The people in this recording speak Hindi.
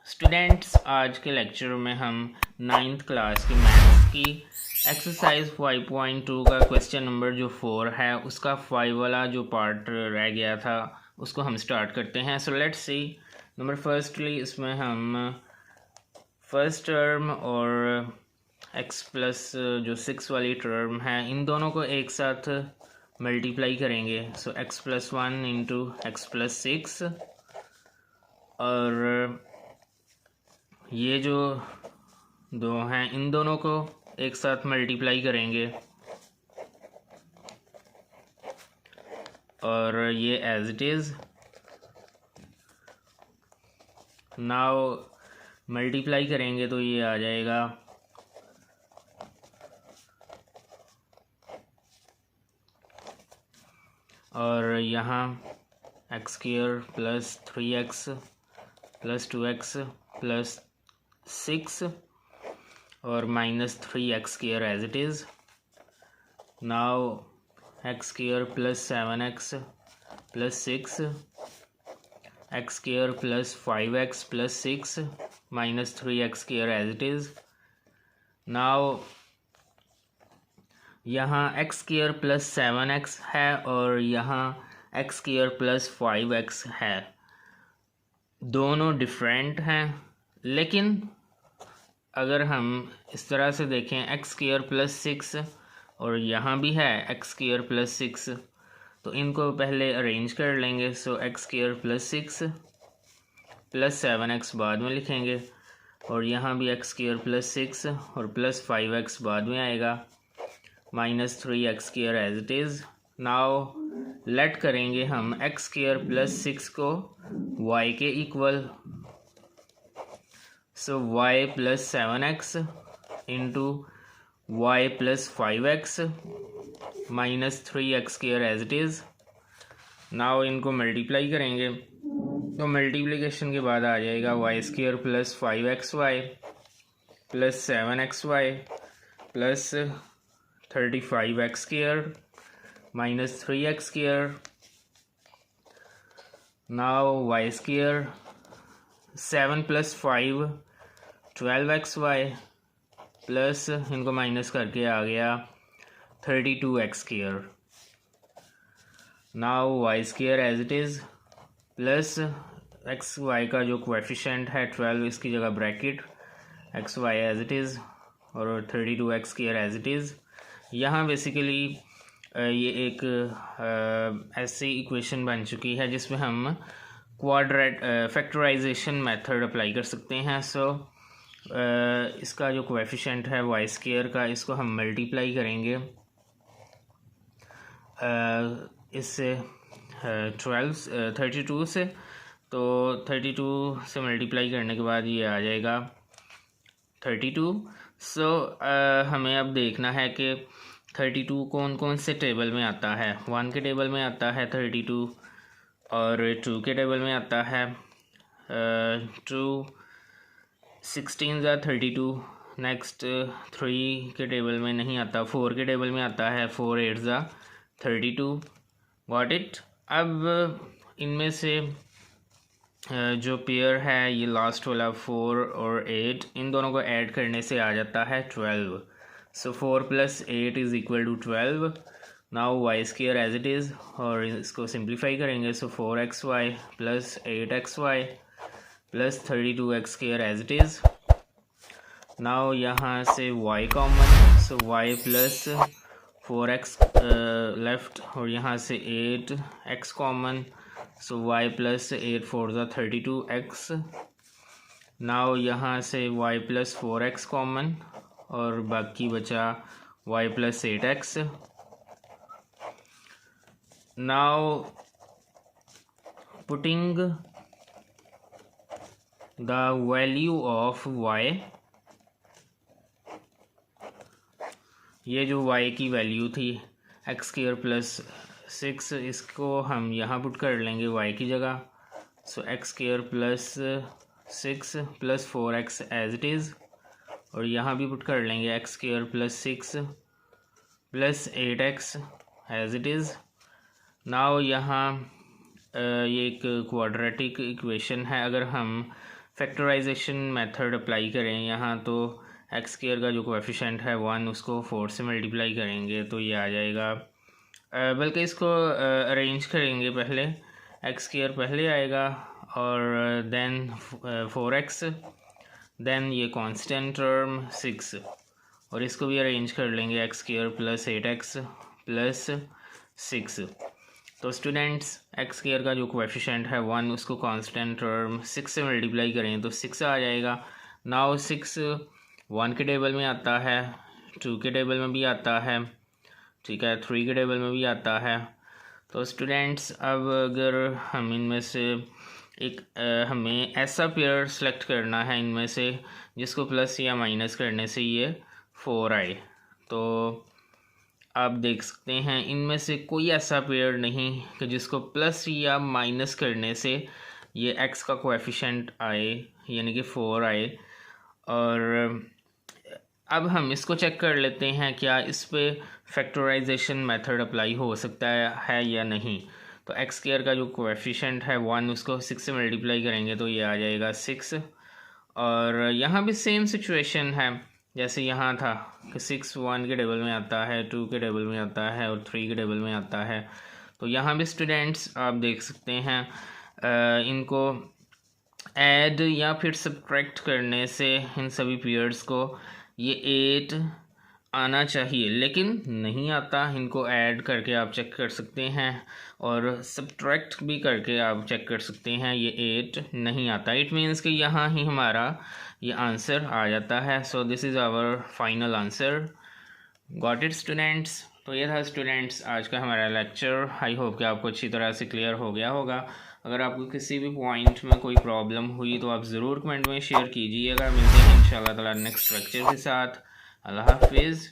स्टूडेंट्स, आज के लेक्चर में हम 9th क्लास की मैथ्स की एक्सरसाइज 5.2 का क्वेश्चन नंबर जो 4 है उसका 5 वाला जो पार्ट रह गया था उसको हम स्टार्ट करते हैं। So let's see. Number firstly इसमें हम फर्स्ट टर्म और x प्लस जो 6 वाली टर्म है इन दोनों को एक साथ मल्टीप्लाई करेंगे। सो x plus 1 into x plus 6 और ये जो दो हैं इन दोनों को एक साथ मल्टीप्लाई करेंगे और ये as it is now multiply करेंगे तो ये आ जाएगा और यहाँ x square plus 3x plus 2x plus 6 और minus 3x square as it is. Now x square plus 7x plus 6 x square plus 5x plus 6 minus 3x square as it is. Now यहाँ एक्स स्क्वायर प्लस 7x है और यहाँ एक्स स्क्वायर प्लस 5x है, दोनों डिफरेंट हैं। लेकिन अगर हम इस तरह से देखें एक्स स्क्वायर प्लस 6 और यहाँ भी है एक्स स्क्वायर प्लस 6 तो इनको पहले अरेंज कर लेंगे। So x square plus 6 plus 7x बाद में लिखेंगे और यहाँ भी एक्स स्क्वायर प्लस 6 और प्लस 5x बाद में आएगा minus 3x square as it is. Now let करेंगे हम एक्स स्क्वायर प्लस 6 को y के equal. So y plus 7x into y plus 5x minus 3x square as it is. Now इनको मल्टीप्लाई करेंगे तो मल्टीप्लिकेशन के बाद आ जाएगा y square plus 5xy plus 7xy plus 35x square minus 3x square. Now y square 7 plus 5 12xy plus इनको माइनस करके आ गया 32x square. Now y square as it is plus x y का जो कोएफिशिएंट है 12 इसकी जगह bracket x y as it is और 32x square as it is. यहाँ बेसिकली ये एक ऐसी इक्वेशन बन चुकी है जिसमें हम क्वाड्रेट फैक्टराइजेशन मेथड अप्लाई कर सकते हैं। सो इसका जो कोएफिशिएंट है वाई स्क्वायर का इसको हम मल्टीप्लाई करेंगे इससे 32 से। तो 32 से मल्टीप्लाई करने के बाद ये आ जाएगा 32। सो हमें अब देखना है कि 32 कौन कौन से टेबल में आता है। 1 के टेबल में आता है 32 और 2 के टेबल में आता है 2 16 ज़ा 32। नेक्स्ट 3 के टेबल में नहीं आता, 4 के टेबल में आता है 4 8 ज़ा 32। Got it. अब इनमें से जो पेयर है ये लास्ट वाला 4 और 8 इन दोनों को ऐड करने से आ जाता है 12। So 4 plus 8 is equal to 12। Now y square as it is और इसको सिंप्लीफाई करेंगे। So 4xy plus 8xy plus 32x square as it is. Now यहाँ से y common, so y plus 4x left और यहाँ से 8x common, so y plus 8 4 ज़ा 32x। नाउ यहाँ से y प्लस 4x कॉमन और बाकी बचा y plus 8x। Now putting the value of y, ये जो y की वैल्यू थी एक्स स्क्वायर प्लस 6 इसको हम यहाँ पुट कर लेंगे y की जगह। So x square plus 6 plus 4x as it is और यहाँ भी पुट कर लेंगे x square plus 6 plus 8x as it is. Now यहाँ ये एक क्वाड्रेटिक इक्वेशन है। अगर हम फैक्टराइजेशन मेथड अप्लाई करें यहाँ तो एक्स स्क्वायर का जो कोएफिशिएंट है 1 उसको 4 से मल्टीप्लाई करेंगे तो ये आ जाएगा, बल्कि इसको अरेंज करेंगे पहले, एक्स स्क्वायर पहले आएगा और देन 4x, देन ये कांस्टेंट टर्म 6 और इसको भी अरेंज कर लेंगे, x square plus 8x plus 6। तो स्टूडेंट्स एक्स स्क्वायर का जो कोएफिशिएंट है 1 उसको कांस्टेंट टर्म 6 से मल्टीप्लाई करें तो 6 आ जाएगा। नाउ 6 1 के टेबल में आता है, 2 के टेबल में भी आता है, ठीक है, 3 के टेबल में भी आता है। तो स्टूडेंट्स अब अगर हम इनमें से एक हमें ऐसा पेयर सेलेक्ट करना है इनमें से जिसको प्लस या माइनस करने से ये 4 आए, तो आप देख सकते हैं इनमें से कोई ऐसा पेयर नहीं कि जिसको प्लस या माइनस करने से ये x का कोएफिशिएंट आए यानी कि 4 आए। और अब हम इसको चेक कर लेते हैं क्या इस पे फैक्टराइजेशन मेथड अप्लाई हो सकता है या नहीं। तो एक्स स्क्वायर का जो कोएफिशिएंट है 1 उसको 6 से मल्टीप्लाई करेंगे तो ये आ जाएगा 6। और यहाँ भी सेम सिचुएशन है जैसे यहाँ था कि 6 1 के टेबल में आता है, 2 के टेबल में आता है और 3 के टेबल में आता है। तो यहाँ भी स्टूडेंट्स आप देख सकते हैं इनको ऐड या फिर सब्ट्रैक्ट करने से इन सभी पेयर्स को ये 8 आना चाहिए लेकिन नहीं आता। इनको ऐड करके आप चेक कर सकते हैं और सब्ट्रैक्ट भी करके आप चेक कर सकते हैं, ये 8 नहीं आता। इट मीन्स कि यहाँ ही हमारा ये आंसर आ जाता है। So this is our final answer. Got it students. तो ये था स्टूडेंट्स आज का हमारा लेक्चर। आई होप कि आपको अच्छी तरह से क्लियर हो गया होगा। अगर आपको किसी भी पॉइंट में कोई प्रॉब्लम हुई तो आप ज़रूर कमेंट में शेयर कीजिएगा। मिलते हैं इंशाल्लाह ताला नेक्स्ट लेक्चर के साथ। अल्लाह हाफिज़।